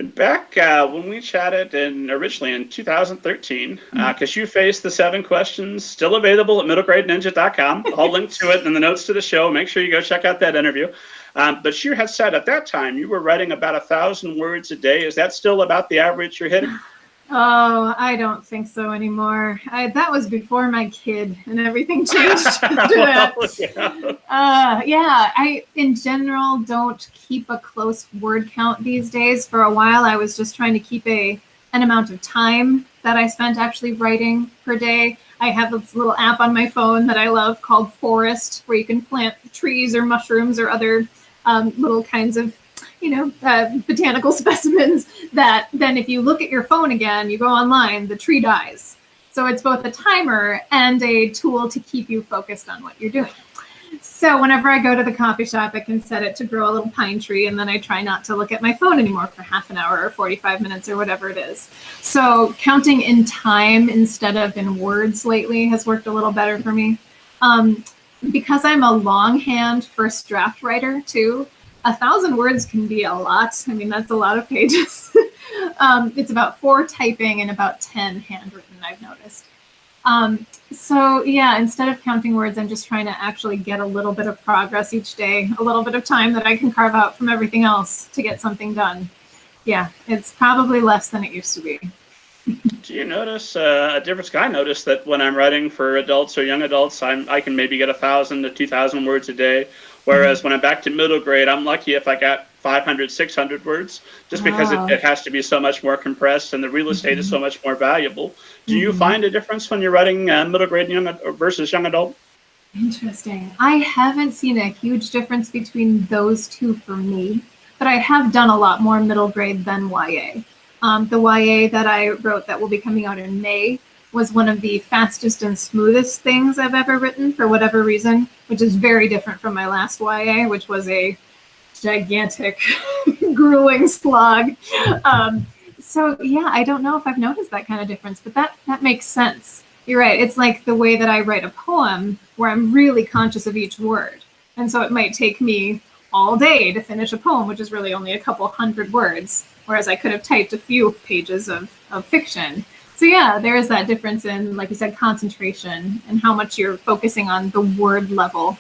Back when we chatted originally in 2013, because you faced the 7 questions, still available at middlegradeninja.com. I'll link to it in the notes to the show. Make sure you go check out that interview. But you had said at that time you were writing about 1,000 words a day. Is that still about the average you're hitting? Oh, I don't think so anymore. That was before my kid, and everything changed after that. I, in general, don't keep a close word count these days. For a while, I was just trying to keep an amount of time that I spent actually writing per day. I have this little app on my phone that I love called Forest, where you can plant trees or mushrooms or other little kinds of botanical specimens that then if you look at your phone again, you go online, the tree dies. So it's both a timer and a tool to keep you focused on what you're doing. So whenever I go to the coffee shop, I can set it to grow a little pine tree, and then I try not to look at my phone anymore for half an hour or 45 minutes or whatever it is. So counting in time instead of in words lately has worked a little better for me. Because I'm a longhand first draft writer too, 1,000 words can be a lot. I mean, that's a lot of pages. It's about 4 typing and about 10 handwritten, I've noticed. So yeah, instead of counting words, I'm just trying to actually get a little bit of progress each day, a little bit of time that I can carve out from everything else to get something done. Yeah, it's probably less than it used to be. Do you notice a difference? I notice that when I'm writing for adults or young adults, I can maybe get 1,000 to 2,000 words a day. Whereas when I'm back to middle grade, I'm lucky if I got 500, 600 words, just because it has to be so much more compressed and the real estate is so much more valuable. Do you find a difference when you're writing middle grade versus young adult? Interesting. I haven't seen a huge difference between those two for me, but I have done a lot more middle grade than YA. The YA that I wrote that will be coming out in May was one of the fastest and smoothest things I've ever written for whatever reason, which is very different from my last YA, which was a gigantic, grueling slog. So yeah, I don't know if I've noticed that kind of difference, but that makes sense. You're right. It's like the way that I write a poem where I'm really conscious of each word. And so it might take me all day to finish a poem, which is really only a couple hundred words, whereas I could have typed a few pages of fiction. So yeah, there is that difference in, like you said, concentration and how much you're focusing on the word level